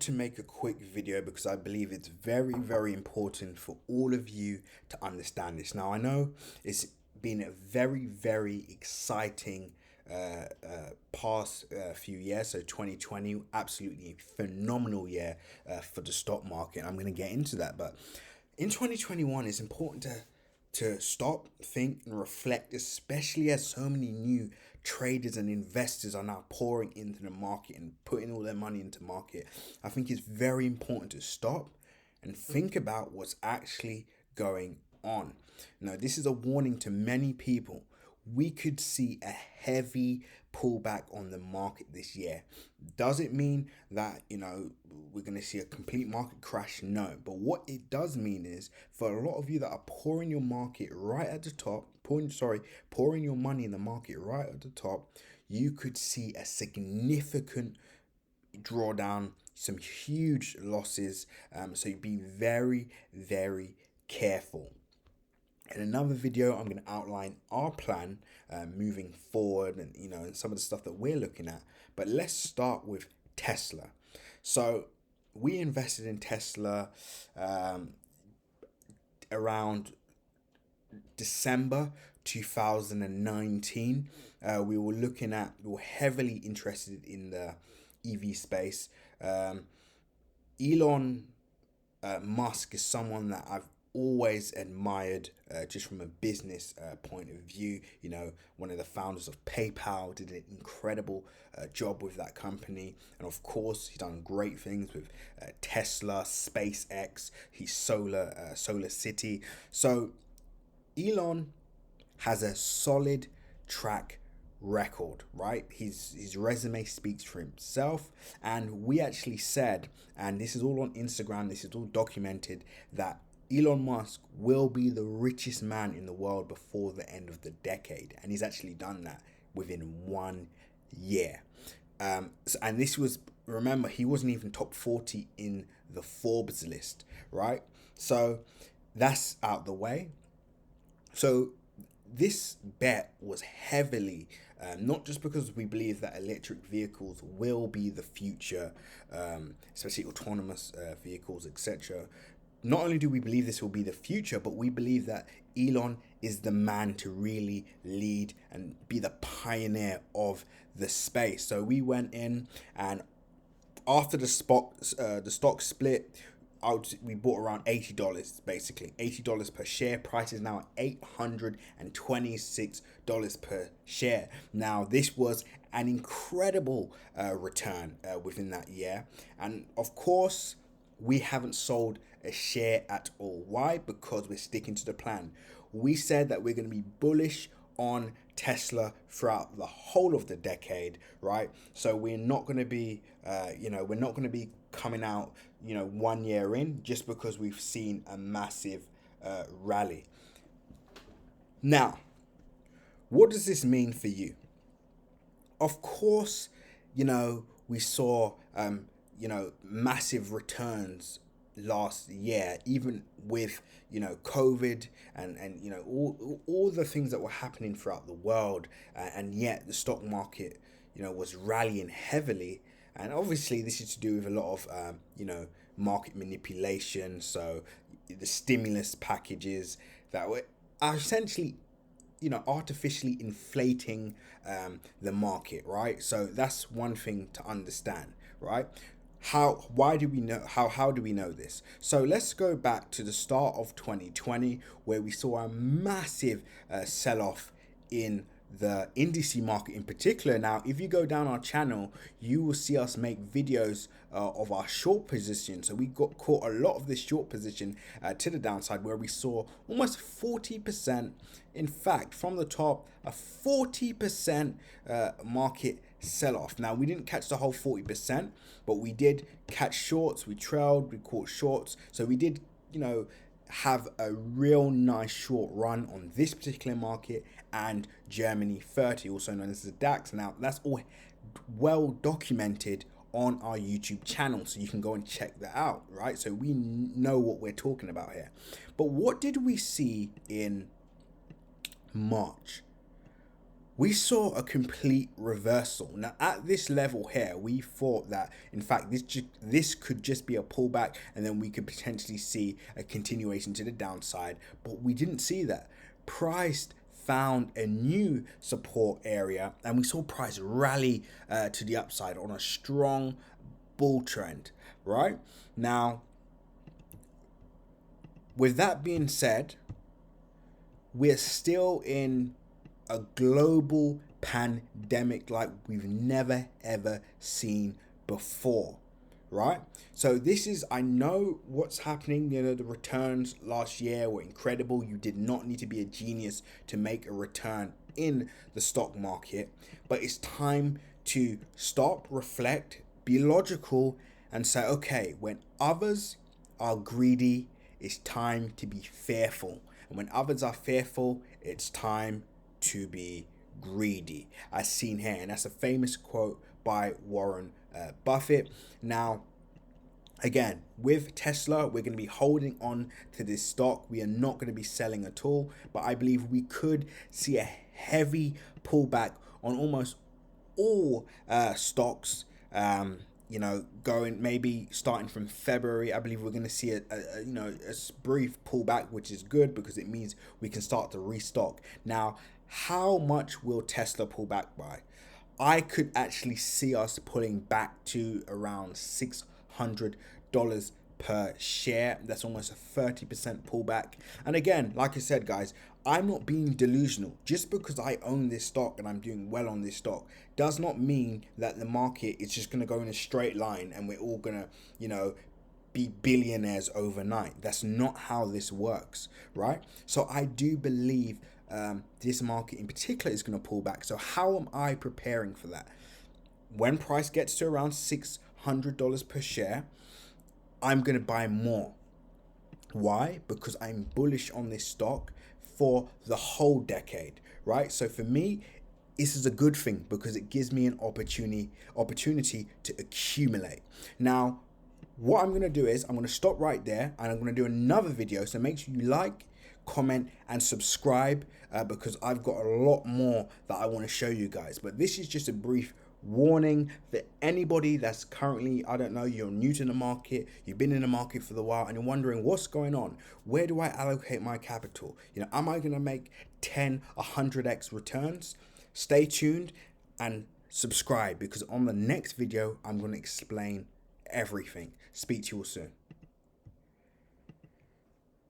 To make a quick video because I believe it's very important for all of you to understand this. Now I know it's been a very exciting past few years. So 2020, absolutely phenomenal year for the stock market. I'm going to get into that, but in 2021 it's important to stop, think, and reflect, especially as so many new traders and investors are now pouring into the market and putting all their money into market. I think it's very important to stop and think about what's actually going on. Now, this is a warning to many people. We could see a heavy pullback on the market this year. Does it mean that, we're going to see a complete market crash? No. But what it does mean is for a lot of you that are pouring your market right at the top, pouring your money in the market right at the top, you could see a significant drawdown, some huge losses. So be very careful. In another video, I'm going to outline our plan moving forward and some of the stuff that we're looking at. But let's start with Tesla. So we invested in Tesla around December 2019. We were heavily interested in the EV space. Elon Musk is someone that I've always admired just from a business point of view. One of the founders of PayPal, did an incredible job with that company, and of course he's done great things with Tesla, SpaceX, his solar city. So Elon has a solid track record, right? His resume speaks for himself, and we actually said, and this is all on Instagram, this is all documented, that Elon Musk will be the richest man in the world before the end of the decade, and he's actually done that within 1 year. And this was, remember, he wasn't even top 40 in the Forbes list, right? So that's out the way. So this bet was heavily, not just because we believe that electric vehicles will be the future, especially autonomous vehicles, etc. Not only do we believe this will be the future, but we believe that Elon is the man to really lead and be the pioneer of the space. So we went in, and after the stock split, we bought around $80, basically $80 per share. Price is now at $826 per share. Now, this was an incredible return within that year, and of course we haven't sold a share at all. Why? Because we're sticking to the plan. We said that we're going to be bullish on Tesla throughout the whole of the decade, right? So we're not going to be, we're not going to be coming out, 1 year in just because we've seen a massive rally. Now, what does this mean for you? Of course, we saw, massive returns last year, even with COVID and all the things that were happening throughout the world, and yet the stock market was rallying heavily. And obviously this is to do with a lot of market manipulation. So the stimulus packages that are essentially artificially inflating the market, right? So that's one thing to understand, right? How do we know this? So let's go back to the start of 2020, where we saw a massive sell-off in the indice market in particular. Now, if you go down our channel, you will see us make videos of our short position. So we got caught a lot of this short position to the downside, where we saw almost 40%, in fact, from the top, a 40% market sell-off. Now, we didn't catch the whole 40%, but we did catch shorts. We trailed, we caught shorts. So we did, have a real nice short run on this particular market and Germany 30, also known as the DAX. Now, that's all well documented on our YouTube channel, so you can go and check that out, right? So we know what we're talking about here. But what did we see in March? we saw a complete reversal. Now, at this level here, we thought that, in fact, this could just be a pullback, and then we could potentially see a continuation to the downside, but we didn't see that. Price found a new support area, and we saw price rally to the upside on a strong bull trend, right? Now, with that being said, we're still in a global pandemic like we've never ever seen before, right? So this is, I know what's happening. The returns last year were incredible. You did not need to be a genius to make a return in the stock market, but it's time to stop, reflect, be logical, and say, okay, when others are greedy, it's time to be fearful. And when others are fearful, it's time to be greedy, as seen here. And that's a famous quote by Warren Buffett. Now, again, with Tesla, we're going to be holding on to this stock. We are not going to be selling at all, but I believe we could see a heavy pullback on almost all stocks. Going maybe starting from February. I believe we're going to see a brief pullback, which is good because it means we can start to restock. Now, how much will Tesla pull back by? I could actually see us pulling back to around $600 per share. That's almost a 30% pullback. And again, like I said, guys, I'm not being delusional. Just because I own this stock and I'm doing well on this stock does not mean that the market is just going to go in a straight line and we're all going to, be billionaires overnight. That's not how this works, right? So I do believe this market in particular is going to pull back. So how am I preparing for that? When price gets to around $600 per share, I'm going to buy more. Why? Because I'm bullish on this stock for the whole decade, right? So for me, this is a good thing because it gives me an opportunity to accumulate. Now, what I'm going to do is I'm going to stop right there and I'm going to do another video. So make sure you like, comment, and subscribe because I've got a lot more that I want to show you guys. But this is just a brief warning for anybody that's currently, I don't know, you're new to the market, you've been in the market for a while and you're wondering what's going on. Where do I allocate my capital? Am I going to make 10, 100x returns? Stay tuned and subscribe because on the next video, I'm going to explain everything. Speak to you all soon.